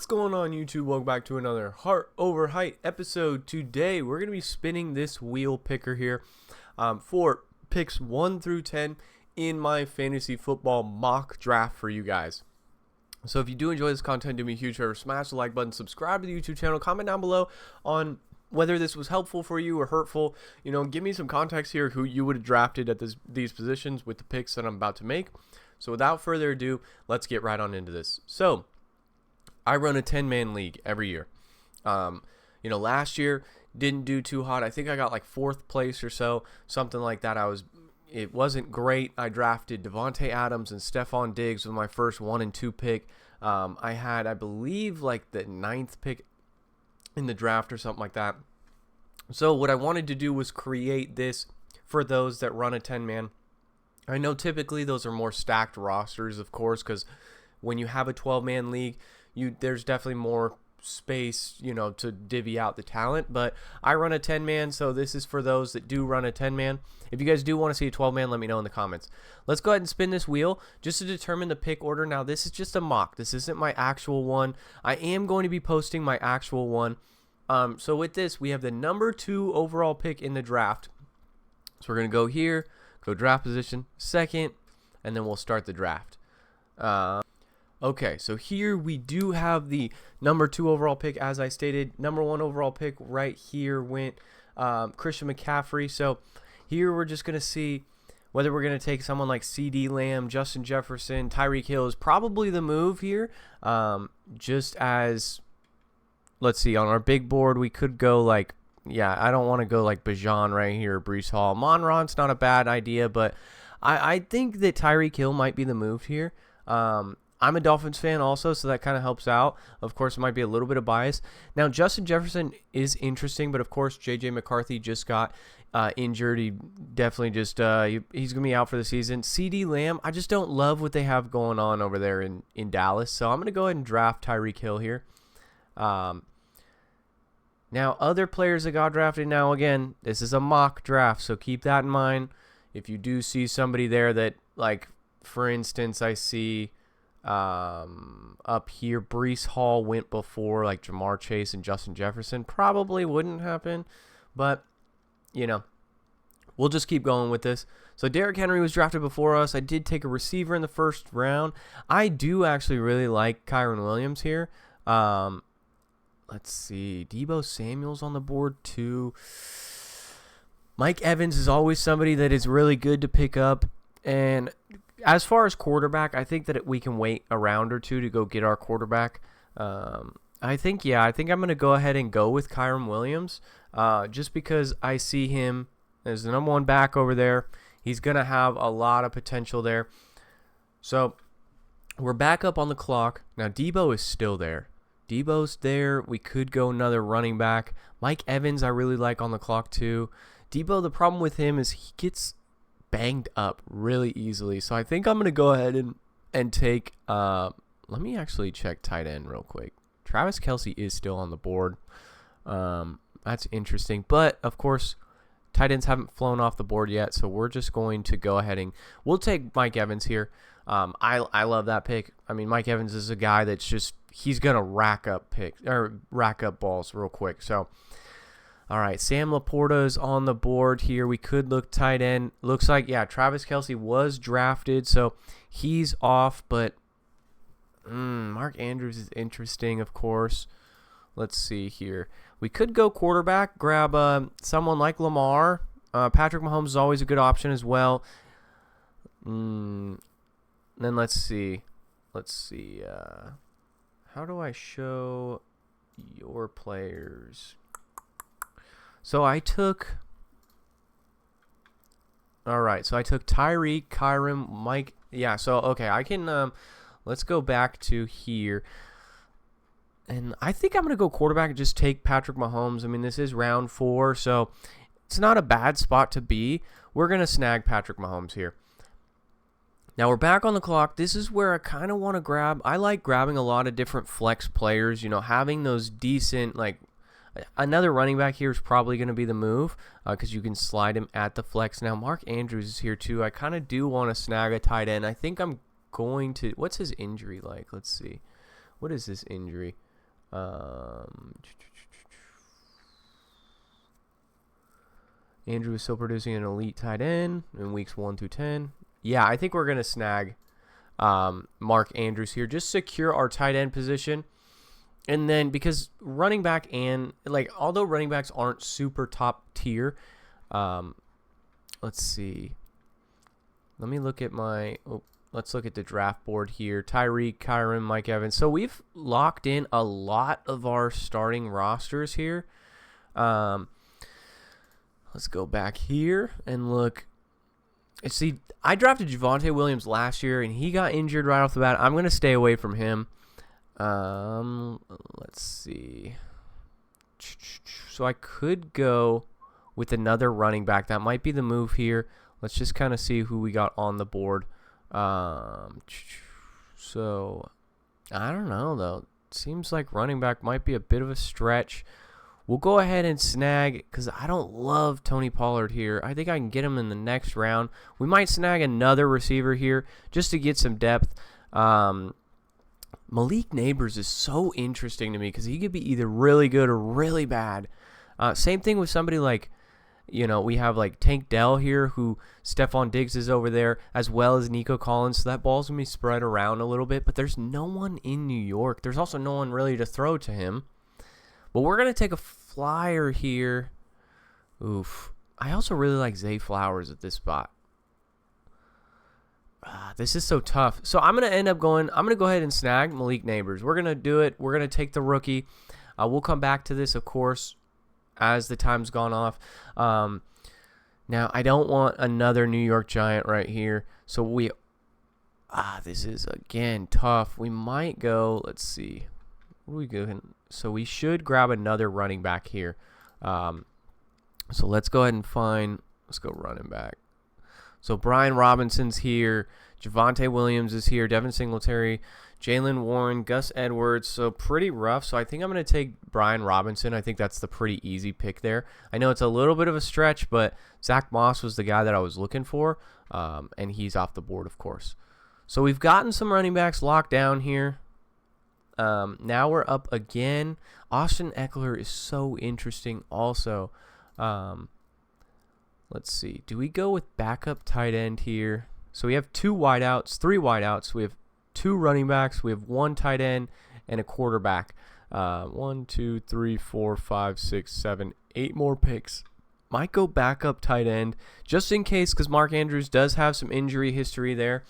What's going on, YouTube? Welcome back to another Heart Over Height episode. Today we're going to be spinning this wheel picker here for picks 1 through 10 in my fantasy football mock draft for you guys. So if you do enjoy this content, do me a huge favor, smash the like button, subscribe to the YouTube channel, comment down below on whether this was helpful for you or hurtful. You know, give me some context here who you would have drafted at these positions with the picks that I'm about to make. So without further ado, let's get right on into this. So I run a 10-man league every year. Last year didn't do too hot. I think I got like 4th place or so, something like that. It wasn't great. I drafted Devontae Adams and Stephon Diggs with my first 1 and 2 pick. I had, I believe, like the 9th pick in the draft or something like that. So what I wanted to do was create this for those that run a 10-man. I know typically those are more stacked rosters, of course, because when you have a 12-man league, there's definitely more space, to divvy out the talent. But I run a 10-man, so this is for those that do run a 10-man. If you guys do want to see a 12-man, let me know in the comments. Let's go ahead and spin this wheel just to determine the pick order. Now, this is just a mock. This isn't my actual one. I am going to be posting my actual one. So with this, we have the number 2 overall pick in the draft. So we're going to go here, go draft position, second, and then we'll start the draft. Okay, so here we do have the number 2 overall pick, as I stated. Number 1 overall pick right here went Christian McCaffrey. So here we're just going to see whether we're going to take someone like CeeDee Lamb, Justin Jefferson, Tyreek Hill is probably the move here. Just as, let's see, on our big board, we could go like, I don't want to go like Bijan right here, Breece Hall. Monron's not a bad idea, but I think that Tyreek Hill might be the move here. I'm a Dolphins fan also, so that kind of helps out. Of course, it might be a little bit of bias. Now, Justin Jefferson is interesting, but of course, J.J. McCarthy just got injured. He definitely just he's going to be out for the season. CeeDee Lamb, I just don't love what they have going on over there in Dallas, so I'm going to go ahead and draft Tyreek Hill here. Now, other players that got drafted, now again, this is a mock draft, so keep that in mind. If you do see somebody there that, like, for instance, I see up here, Breece Hall went before like Jamar Chase and Justin Jefferson. Probably wouldn't happen, but we'll just keep going with this. So Derrick Henry was drafted before us. I did take a receiver in the first round. I do actually really like Kyren Williams here. Let's see, Deebo Samuel's on the board too. Mike Evans is always somebody that is really good to pick up. And as far as quarterback, I think that we can wait a round or two to go get our quarterback. I think I'm going to go ahead and go with Kyren Williams just because I see him as the number 1 back over there. He's going to have a lot of potential there. So we're back up on the clock. Now, Deebo is still there. Deebo's there. We could go another running back. Mike Evans I really like on the clock too. Deebo, the problem with him is he gets banged up really easily. So I think I'm going to go ahead and take, let me actually check tight end real quick. Travis Kelce is still on the board. That's interesting. But, of course, tight ends haven't flown off the board yet. So we're just going to go ahead and we'll take Mike Evans here. I love that pick. I mean, Mike Evans is a guy that's just, he's going to rack up balls real quick. So, all right, Sam Laporta is on the board here. We could look tight end. Looks like, Travis Kelce was drafted, so he's off. But Mark Andrews is interesting, of course. Let's see here. We could go quarterback, grab someone like Lamar. Patrick Mahomes is always a good option as well. Then let's see. How do I show your players? So I took Tyreek, Kyren, Mike. Yeah, so, okay, I can, let's go back to here. And I think I'm going to go quarterback and just take Patrick Mahomes. I mean, this is round 4, so it's not a bad spot to be. We're going to snag Patrick Mahomes here. Now we're back on the clock. This is where I kind of want to grab. I like grabbing a lot of different flex players, having those decent, like, another running back here is probably going to be the move because you can slide him at the flex. Now, Mark Andrews is here too. I kind of do want to snag a tight end. I think I'm going to – what's his injury like? Let's see. What is this injury? Andrew is still producing an elite tight end in weeks 1 through 10. Yeah, I think we're going to snag Mark Andrews here. Just secure our tight end position. And then because running back and, although running backs aren't super top tier, let's see. Let me look at let's look at the draft board here. Tyreek, Kyron, Mike Evans. So we've locked in a lot of our starting rosters here. Let's go back here and look. See, I drafted Javonte Williams last year, and he got injured right off the bat. I'm going to stay away from him. Let's see. So I could go with another running back. That might be the move here. Let's just kind of see who we got on the board. So I don't know, though. It seems like running back might be a bit of a stretch. We'll go ahead and snag, because I don't love Tony Pollard here. I think I can get him in the next round. We might snag another receiver here just to get some depth. Malik Neighbors is so interesting to me because he could be either really good or really bad. Same thing with somebody like, we have like Tank Dell here, who Stephon Diggs is over there, as well as Nico Collins. So that ball's going to be spread around a little bit, but there's no one in New York. There's also no one really to throw to him. But we're going to take a flyer here. Oof. I also really like Zay Flowers at this spot. This is so tough. So I'm going to go ahead and snag Malik Neighbors. We're going to do it. We're going to take the rookie. We'll come back to this, of course, as the time's gone off. Now, I don't want another New York Giant right here. So this is, again, tough. We might go, let's see. What are we going? So we should grab another running back here. So let's go ahead and let's go running back. So Brian Robinson's here. Javonte Williams is here. Devin Singletary, Jaylen Warren, Gus Edwards. So pretty rough. So I think I'm going to take Brian Robinson. I think that's the pretty easy pick there. I know it's a little bit of a stretch, but Zach Moss was the guy that I was looking for. And he's off the board, of course. So we've gotten some running backs locked down here. Now we're up again. Austin Eckler is so interesting also. Let's see. Do we go with backup tight end here? So we have three wideouts. We have two running backs. We have one tight end and a quarterback. 1, 2, 3, 4, 5, 6, 7, 8 more picks. Might go backup tight end just in case, because Mark Andrews does have some injury history there.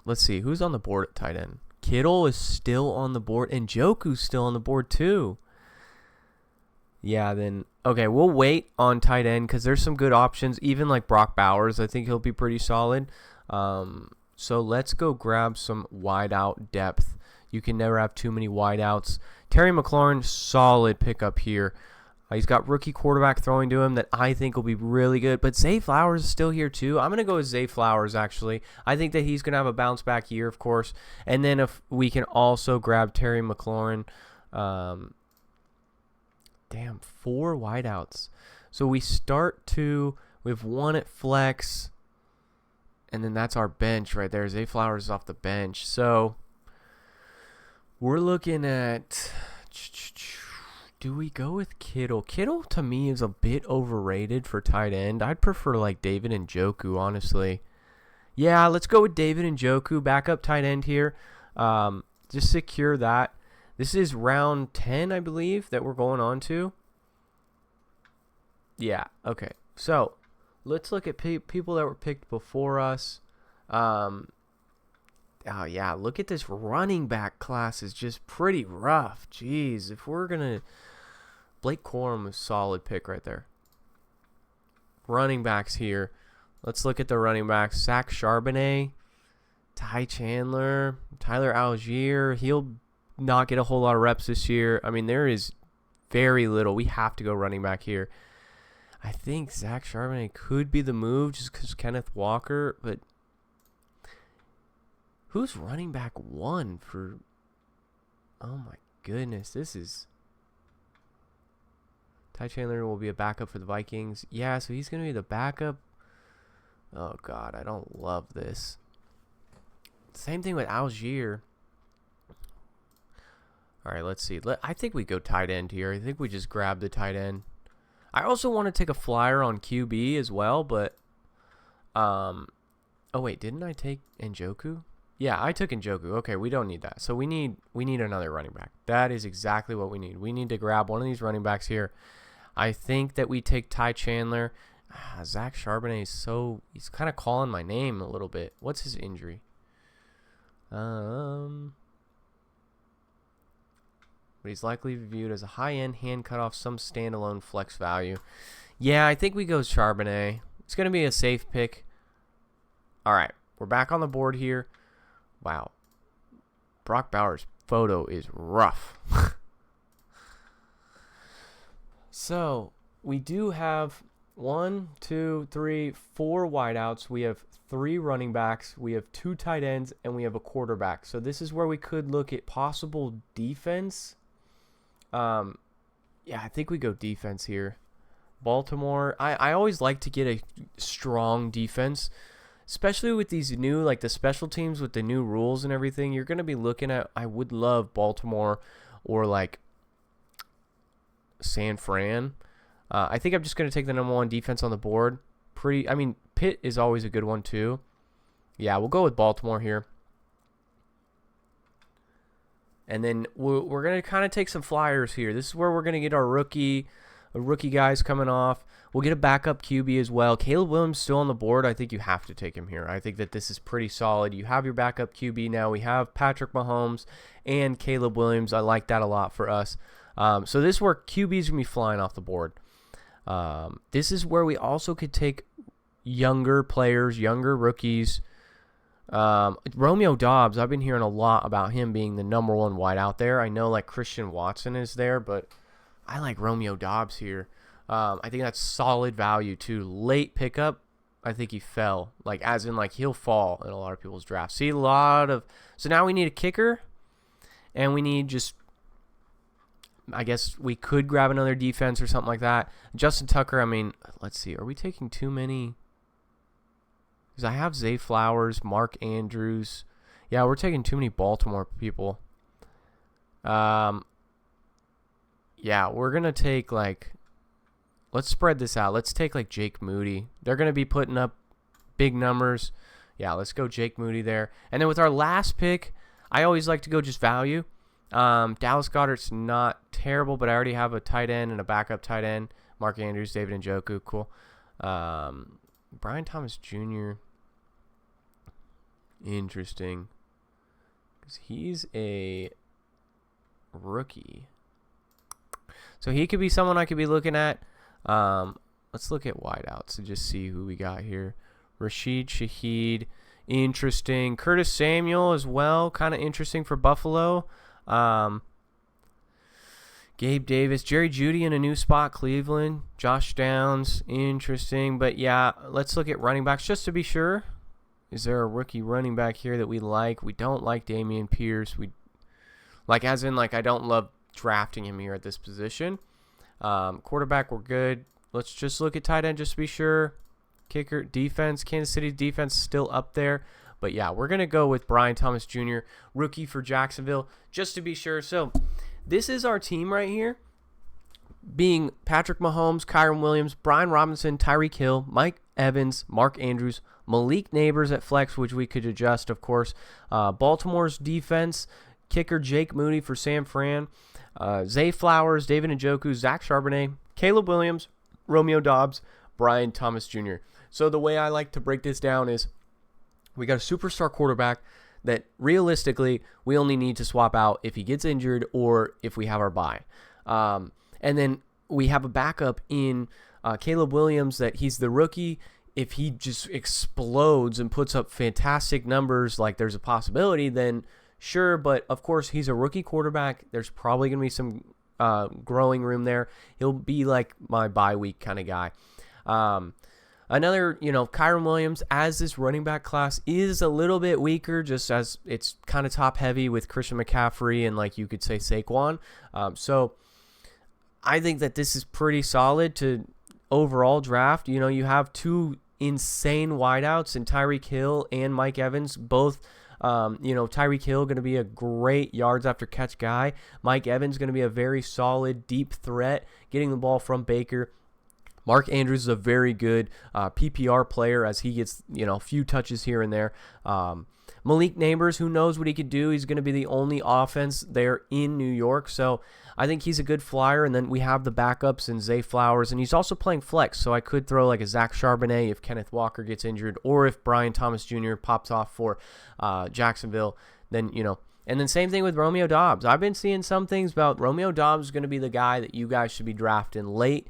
Let's see. Who's on the board at tight end? Kittle is still on the board, and Njoku's still on the board too. Yeah, then, okay, we'll wait on tight end because there's some good options, even like Brock Bowers. I think he'll be pretty solid. So let's go grab some wideout depth. You can never have too many wideouts. Terry McLaurin, solid pickup here. He's got rookie quarterback throwing to him that I think will be really good. But Zay Flowers is still here too. I'm going to go with Zay Flowers, actually. I think that he's going to have a bounce back year, of course. And then if we can also grab Terry McLaurin. Damn, 4 wideouts. So we have 1 at flex. And then that's our bench right there. Zay Flowers is off the bench. So we're looking at... Do we go with Kittle? Kittle, to me, is a bit overrated for tight end. I'd prefer, like, David Njoku, honestly. Yeah, let's go with David Njoku, backup tight end here. Just secure that. This is round 10, I believe, that we're going on to. Yeah, okay. So, let's look at people that were picked before us. Oh, yeah, look at this running back class is just pretty rough. Jeez, if we're going to... Blake Corum is a solid pick right there. Running backs here. Let's look at the running backs. Zach Charbonnet, Ty Chandler, Tyler Algier. He'll not get a whole lot of reps this year. I mean, there is very little. We have to go running back here. I think Zach Charbonnet could be the move just because Kenneth Walker, but who's running back 1 for... Oh, my goodness. This is... Ty Chandler will be a backup for the Vikings. Yeah, so he's going to be the backup. Oh, God, I don't love this. Same thing with Algier. All right, let's see. I think we go tight end here. I think we just grab the tight end. I also want to take a flyer on QB as well, but oh wait, didn't I take Njoku? Yeah, I took Njoku. Okay, we don't need that. So we need another running back. That is exactly what we need. We need to grab one of these running backs here. I think that we take Ty Chandler. Zach Charbonnet is he's kind of calling my name a little bit. What's his injury? But he's likely viewed as a high-end hand cut-off, some standalone flex value. Yeah, I think we go Charbonnet. It's going to be a safe pick. All right, we're back on the board here. Wow. Brock Bowers' photo is rough. So, we do have 1, 2, 3, 4 wideouts. We have 3 running backs. We have 2 tight ends, and we have a quarterback. So, this is where we could look at possible defense. Yeah, I think we go defense here. Baltimore, I always like to get a strong defense, especially with these new, like the special teams with the new rules and everything. You're going to be looking at, I would love Baltimore or like San Fran. I think I'm just going to take the number 1 defense on the board. Pitt is always a good one too. Yeah, we'll go with Baltimore here. And then we're going to kind of take some flyers here. This is where we're going to get our rookie guys coming off. We'll get a backup QB as well. Caleb Williams still on the board. I think you have to take him here. I think that this is pretty solid. You have your backup QB now. We have Patrick Mahomes and Caleb Williams. I like that a lot for us. So this is where QBs are going to be flying off the board. This is where we also could take younger players, younger rookies. Romeo Doubs, I've been hearing a lot about him being the number 1 wide out there. I know like Christian Watson is there, but I like Romeo Doubs here. I think that's solid value too. Late pickup, I think he fell. Like as in like he'll fall in a lot of people's drafts. See a lot of, so now we need a kicker and we need just, I guess we could grab another defense or something like that. Justin Tucker, I mean, let's see. Are we taking too many? Because I have Zay Flowers, Mark Andrews. Yeah, we're taking too many Baltimore people. Yeah, we're going to take like, let's spread this out. Let's take like Jake Moody. They're going to be putting up big numbers. Yeah, let's go Jake Moody there. And then with our last pick, I always like to go just value. Dallas Goedert's not terrible, but I already have a tight end and a backup tight end. Mark Andrews, David Njoku, cool. Brian Thomas Jr., interesting, because he's a rookie. So he could be someone I could be looking at. Let's look at wideouts and just see who we got here. Rashid Shaheed, interesting. Curtis Samuel as well, kind of interesting for Buffalo. Gabe Davis, Jerry Jeudy in a new spot, Cleveland. Josh Downs, interesting. But yeah, let's look at running backs just to be sure. Is there a rookie running back here that we like? We don't like Dameon Pierce. We like, as in, like, I don't love drafting him here at this position. Quarterback, we're good. Let's just look at tight end just to be sure. Kicker, defense, Kansas City's defense still up there. But yeah, we're going to go with Brian Thomas Jr., rookie for Jacksonville, just to be sure. So this is our team right here, being Patrick Mahomes, Kyren Williams, Brian Robinson, Tyreek Hill, Mike Evans, Mark Andrews, Malik Neighbors at flex, which we could adjust, of course. Baltimore's defense, kicker Jake Moody for San Fran, Zay Flowers, David Njoku, Zach Charbonnet, Caleb Williams, Romeo Doubs, Brian Thomas Jr. So the way I like to break this down is we got a superstar quarterback that realistically we only need to swap out if he gets injured or if we have our bye. And then we have a backup in Caleb Williams that he's the rookie. If he just explodes and puts up fantastic numbers, like there's a possibility, then sure. But of course, he's a rookie quarterback. There's probably going to be some growing room there. He'll be like my bye week kind of guy. Another, Kyren Williams, as this running back class is a little bit weaker, just as it's kind of top heavy with Christian McCaffrey and, like, you could say Saquon. So I think that this is pretty solid to overall draft. You have two insane wideouts in Tyreek Hill and Mike Evans, both Tyreek Hill going to be a great yards after catch guy. Mike Evans going to be a very solid deep threat, getting the ball from Baker. Mark Andrews is a very good PPR player as he gets, a few touches here and there. Malik Neighbors, who knows what he could do? He's going to be the only offense there in New York, so I think he's a good flyer. And then we have the backups in Zay Flowers, and he's also playing flex, so I could throw like a Zach Charbonnet if Kenneth Walker gets injured, or if Brian Thomas Jr. pops off for Jacksonville, then, And then same thing with Romeo Doubs. I've been seeing some things about Romeo Doubs is going to be the guy that you guys should be drafting late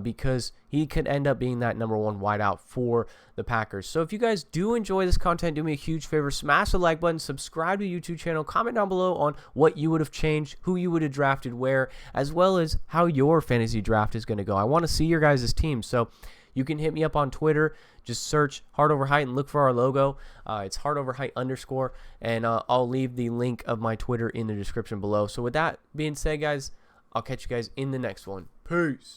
because he could end up being that number 1 wideout for the Packers. So if you guys do enjoy this content, do me a huge favor. Smash the like button, subscribe to the YouTube channel, comment down below on what you would have changed, who you would have drafted where, as well as how your fantasy draft is going to go. I want to see your guys' team. So you can hit me up on Twitter. Just search Heart Over Height and look for our logo. It's Heart Over Height _. And I'll leave the link of my Twitter in the description below. So with that being said, guys, I'll catch you guys in the next one. Peace.